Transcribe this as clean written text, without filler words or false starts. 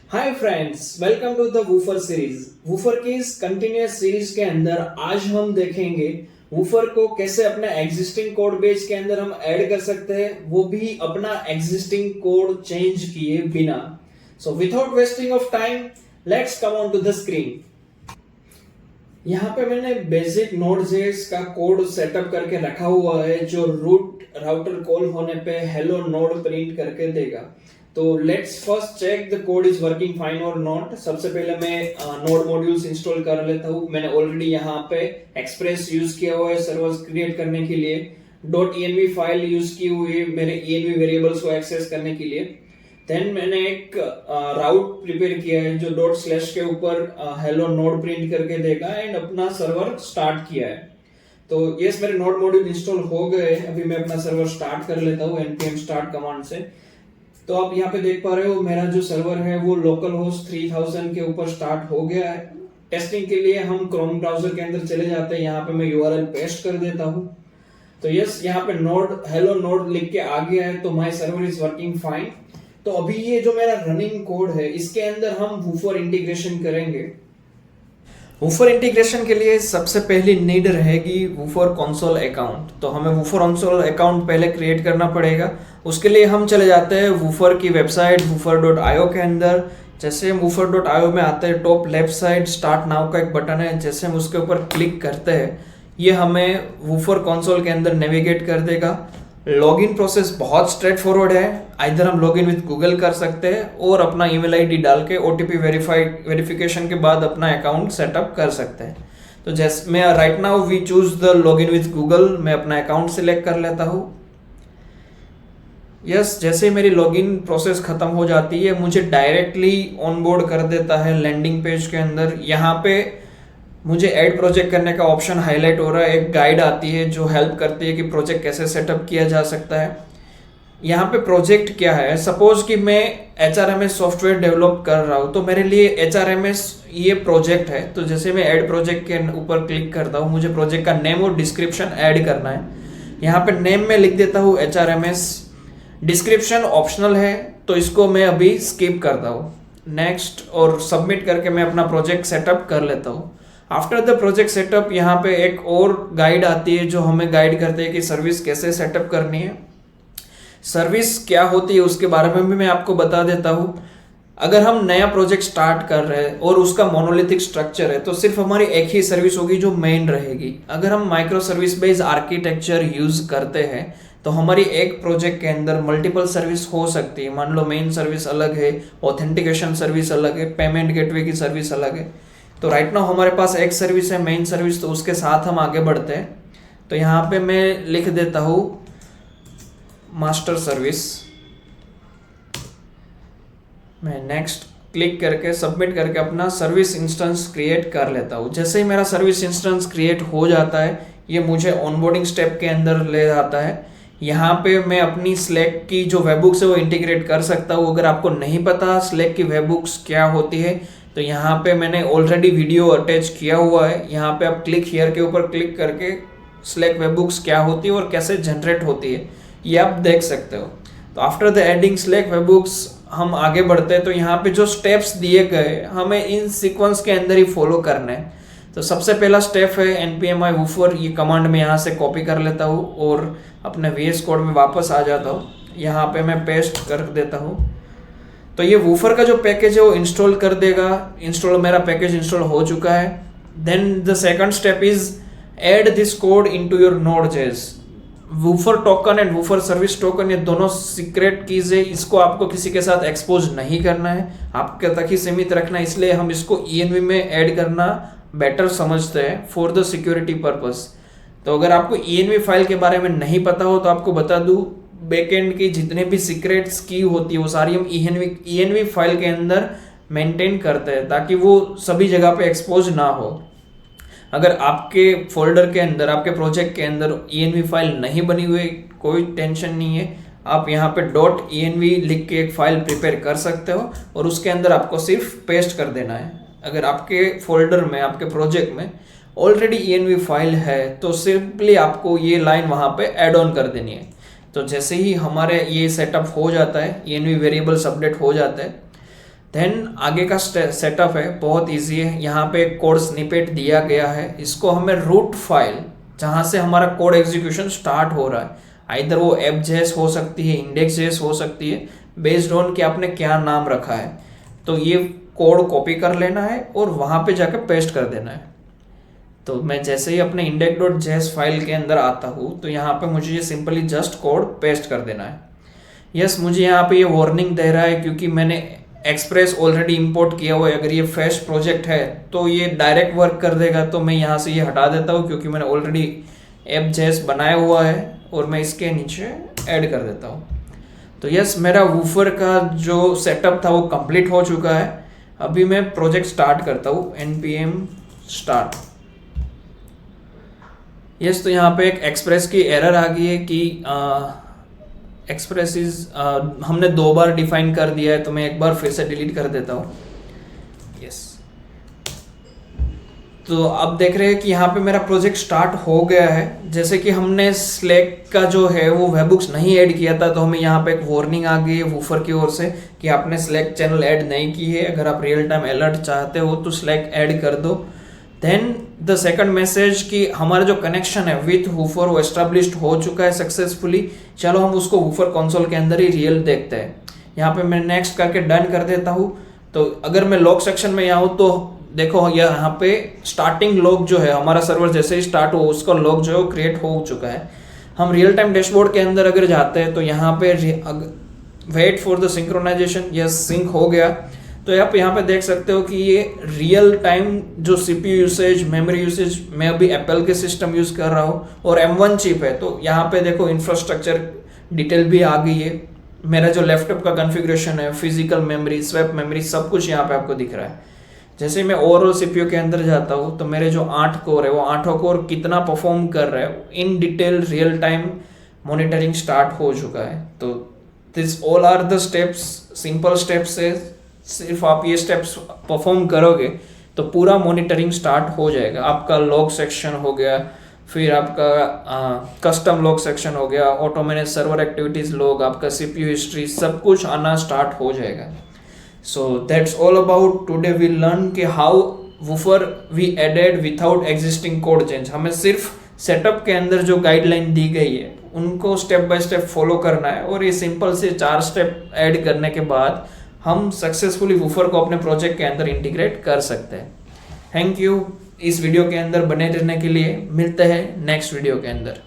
Hi friends, welcome to the woofer series. Woofer की इस continuous series के अंदर आज हम देखेंगे वूफर को कैसे अपने एग्जिस्टिंग कोड बेस के अंदर हम ऐड कर सकते हैं, वो भी अपना एग्जिस्टिंग कोड चेंज किए बिना। So without wasting of time, let's come on to the screen. यहाँ पे मैंने बेसिक नोड.जेएस का कोड सेटअप करके रखा हुआ है जो रूट राउटर कॉल होने पे हेलो नोड प्रिंट करके देगा। तो let's first check the code is working fine और नॉट। सबसे पहले मैं नोड मॉड्यूल्स इंस्टॉल कर लेता हूँ। मैंने ऑलरेडी यहाँ पे एक्सप्रेस यूज किया हुआ है सर्वर्स क्रिएट करने के लिए। .env फाइल यूज की हुई है मेरे env वेरिएबल्स को एक्सेस करने के लिए। देन मैंने एक राउट प्रिपेयर किया है जो ./ के ऊपर हेलो नोड प्रिंट करके देगा एंड अपना सर्वर स्टार्ट किया है। तो यस, मेरे नोड मॉड्यूल इंस्टॉल हो गए। अभी मैं अपना सर्वर स्टार्ट कर लेता हूँ npm start कमांड से। तो आप यहाँ पे देख पा रहे हो मेरा जो सर्वर है वो लोकल होस्ट 3000 के ऊपर स्टार्ट हो गया है। टेस्टिंग के लिए हम क्रोम ब्राउजर के अंदर चले जाते हैं। यहाँ पे मैं यूआरएल पेस्ट कर देता हूँ। तो यस, यहाँ पे नोड हेलो नोड लिख के आ गया है, तो my server is working fine. तो अभी ये जो मेरा रनिंग कोड है इसके अंदर हम वूफर इंटीग्रेशन करेंगे। वूफर इंटीग्रेशन के लिए सबसे पहली नीड रहेगी वूफर कंसोल अकाउंट। तो हमें वूफर कंसोल अकाउंट पहले क्रिएट करना पड़ेगा। उसके लिए हम चले जाते हैं वूफर की वेबसाइट woofer.io के अंदर। जैसे हम woofer.io में आते हैं, top left side start now का एक बटन है। जैसे हम उसके ऊपर क्लिक करते हैं ये हमें वूफर कंसोल के अंदर नेविगेट कर देगा। लॉगिन प्रोसेस बहुत स्ट्रेट फॉरवर्ड है। इधर हम लॉगिन विद गूगल कर सकते हैं और अपना ईमेल आईडी डाल के ओटीपी वेरिफिकेशन के बाद अपना अकाउंट सेटअप कर सकते हैं। तो जैसे मैं right now we choose the login with Google, मैं अपना अकाउंट सिलेक्ट कर लेता हूँ। यस, जैसे मेरी लॉगिन प्रोसेस खत्म हो जाती है मुझे डायरेक्टली ऑनबोर्ड कर देता है लैंडिंग पेज के अंदर। यहाँ पे मुझे ऐड प्रोजेक्ट करने का ऑप्शन हाईलाइट हो रहा है। एक गाइड आती है जो हेल्प करती है कि प्रोजेक्ट कैसे सेटअप किया जा सकता है। यहाँ पे प्रोजेक्ट क्या है, सपोज कि मैं HRMS सॉफ्टवेयर डेवलप कर रहा हूँ तो मेरे लिए HRMS ये प्रोजेक्ट है। तो जैसे मैं ऐड प्रोजेक्ट के ऊपर क्लिक करता हूँ, मुझे प्रोजेक्ट का नेम और डिस्क्रिप्शन ऐड करना है। यहाँ पे नेम में लिख देता हूँ HRMS, डिस्क्रिप्शन ऑप्शनल है तो इसको मैं अभी स्किप करता हूँ। नेक्स्ट और सबमिट करके मैं अपना प्रोजेक्ट सेटअप कर लेता हूँ। आफ्टर द प्रोजेक्ट सेटअप यहाँ पे एक और गाइड आती है जो हमें गाइड करते हैं कि सर्विस कैसे सेटअप करनी है। सर्विस क्या होती है उसके बारे में भी मैं आपको बता देता हूँ। अगर हम नया प्रोजेक्ट स्टार्ट कर रहे हैं और उसका मोनोलिथिक स्ट्रक्चर है तो सिर्फ हमारी एक ही सर्विस होगी जो मेन रहेगी। अगर हम micro service based architecture use करते हैं तो हमारी एक प्रोजेक्ट के अंदर मल्टीपल सर्विस हो सकती है। मान लो मेन सर्विस अलग है, ऑथेंटिकेशन सर्विस अलग है, पेमेंट गेटवे की सर्विस अलग है। तो राइट नाउ हमारे पास एक सर्विस है मेन सर्विस, तो उसके साथ हम आगे बढ़ते हैं। तो यहाँ पे मैं लिख देता हूँ मास्टर सर्विस। मैं नेक्स्ट क्लिक करके सबमिट करके अपना सर्विस इंस्टेंस क्रिएट कर लेता हूँ। जैसे ही मेरा सर्विस इंस्टेंस क्रिएट हो जाता है ये मुझे ऑनबोर्डिंग स्टेप के अंदर ले जाता है। यहाँ पे मैं अपनी स्लैक की जो वेबबुक्स है वो इंटीग्रेट कर सकता हूँ। अगर आपको नहीं पता स्लैक की वेबबुक्स क्या होती है तो यहाँ पे मैंने ऑलरेडी वीडियो अटैच किया हुआ है। यहाँ पे आप क्लिक हियर के ऊपर क्लिक करके स्लैक वेबबुक्स क्या होती है और कैसे जनरेट होती है ये आप देख सकते हो। तो आफ्टर द एडिंग स्लैक वेबबुक्स हम आगे बढ़ते हैं। तो यहाँ पे जो स्टेप्स दिए गए हमें इन सीक्वेंस के अंदर ही फॉलो करना है। तो सबसे पहला स्टेप है npm woofer। ये कमांड में यहाँ से कॉपी कर लेता हूँ और अपने VS कोड में वापस आ जाता हूँ। यहाँ पे मैं पेस्ट कर देता हूँ। तो ये वूफर का जो पैकेज है वो इंस्टॉल कर देगा। इंस्टॉल मेरा पैकेज इंस्टॉल हो चुका है। Then the second step is add this code into your Node js. Woofer token and woofer service token ये दोनों सीक्रेट कीज है, इसको आपको किसी के साथ एक्सपोज नहीं करना है, आपके तक ही सीमित रखना है। इसलिए हम इसको env में ऐड करना बेटर समझते हैं फॉर द सिक्योरिटी पर्पस। तो अगर आपको env फाइल के बारे में नहीं पता हो तो आपको बता दूं, बैकएंड की जितने भी सीक्रेट्स की होती है वो सारी हम env फाइल के अंदर मेंटेन करते हैं ताकि वो सभी जगह पे एक्सपोज ना हो। अगर आपके फोल्डर के अंदर आपके प्रोजेक्ट के अंदर env फाइल नहीं बनी हुई कोई टेंशन नहीं है। आप यहाँ पे .env लिख के एक फाइल प्रिपेयर कर सकते हो और उसके अंदर आपको सिर्फ पेस्ट कर देना है। अगर आपके फोल्डर में आपके प्रोजेक्ट में ऑलरेडी env फाइल है तो सिंपली आपको ये लाइन वहाँ पे ऐड ऑन कर देनी है। तो जैसे ही हमारे ये सेटअप हो जाता है env वेरिएबल्स अपडेट हो जाता है देन आगे का सेटअप है बहुत इजी है। यहाँ पे कोड स्निपेट दिया गया है, इसको हमें रूट फाइल जहाँ से हमारा कोड एग्जीक्यूशन स्टार्ट हो रहा है, आइदर वो app.js हो सकती है, index.js हो सकती है, बेस्ड ऑन कि आपने क्या नाम रखा है। तो ये कोड कॉपी कर लेना है और वहाँ पे जाकर पेस्ट कर देना है। तो मैं जैसे ही अपने index.js फाइल के अंदर आता हूँ तो यहाँ पे मुझे ये सिंपली जस्ट कोड पेस्ट कर देना है। यस, मुझे यहाँ पे ये वार्निंग दे रहा है क्योंकि मैंने एक्सप्रेस ऑलरेडी इंपोर्ट किया हुआ है। अगर ये फ्रेश प्रोजेक्ट है तो ये डायरेक्ट वर्क कर देगा, तो मैं यहाँ से ये हटा देता हूँ क्योंकि मैंने ऑलरेडी app.js बनाया हुआ है और मैं इसके नीचे ऐड कर देता हूँ। तो यस, मेरा वूफर का जो सेटअप था वो कंप्लीट हो चुका है। अभी मैं प्रोजेक्ट स्टार्ट करता हूँ, npm start। यस, तो यहाँ पे एक एक्सप्रेस की एरर आ गई है कि एक्सप्रेस इज हमने 2 बार डिफाइन कर दिया है, तो मैं एक बार फिर से डिलीट कर देता हूँ। यस, तो अब देख रहे हैं कि यहाँ पे मेरा प्रोजेक्ट स्टार्ट हो गया है। जैसे कि हमने स्लैक का जो है वो वेबहुक्स नहीं ऐड किया था, तो हमें यहाँ पे एक वार्निंग आ गई है वूफर की ओर से कि आपने स्लैक चैनल ऐड नहीं की है। अगर आप रियल टाइम अलर्ट चाहते हो तो स्लैक ऐड कर दो। देन द सेकंड मैसेज कि हमारा जो कनेक्शन है विथ वूफर वो एस्टेब्लिश्ड हो चुका है सक्सेसफुली। चलो हम उसको वूफर कंसोल के अंदर ही रियल देखते हैं। यहाँ पे मैं नेक्स्ट करके डन कर देता हूँ। तो अगर मैं लॉग सेक्शन में यहाँ हूँ तो देखो यहाँ पे स्टार्टिंग लॉग जो है हमारा सर्वर जैसे ही स्टार्ट हो उसका लॉग जो है वो क्रिएट हो चुका है। हम रियल टाइम डैशबोर्ड के अंदर अगर जाते हैं तो यहाँ पे wait for the synchronisation, yes sync हो गया। तो आप यहाँ पे देख सकते हो कि ये रियल टाइम जो CPU यूसेज, मेमोरी यूसेज, मैं अभी एप्पल के सिस्टम यूज कर रहा हूँ और M1 चिप है। तो यहाँ पे देखो इंफ्रास्ट्रक्चर डिटेल भी आ गई है। मेरा जो लैपटॉप का कॉन्फ़िगरेशन है, फिजिकल मेमोरी, स्वैप मेमोरी, सब कुछ यहाँ पे आपको दिख रहा है। जैसे मैं ओवरऑल CPU के अंदर जाता हूँ तो मेरे जो 8 कोर है वो 8 कोर कितना परफॉर्म कर रहा है in detail real time monitoring start हो चुका है। तो this all are the steps, simple steps है। सिर्फ आप ये स्टेप्स परफॉर्म करोगे तो पूरा मॉनिटरिंग स्टार्ट हो जाएगा। आपका लॉग सेक्शन हो गया, फिर आपका कस्टम लॉग सेक्शन हो गया, auto manage server activities log, आपका CPU हिस्ट्री, सब कुछ आना स्टार्ट हो जाएगा। So that's all about today we learn कि how woofer we added without existing code change। हमें सिर्फ सेटअप के अंदर जो गाइडलाइन दी गई है उनको स्टेप बाय स्टेप फॉलो करना है और ये सिंपल से 4 स्टेप ऐड करने के बाद हम सक्सेसफुली वूफर को अपने प्रोजेक्ट के अंदर इंटीग्रेट कर सकते हैं। थैंक यू इस वीडियो के अंदर बने रहने के लिए। मिलते हैं नेक्स्ट वीडियो के अंदर।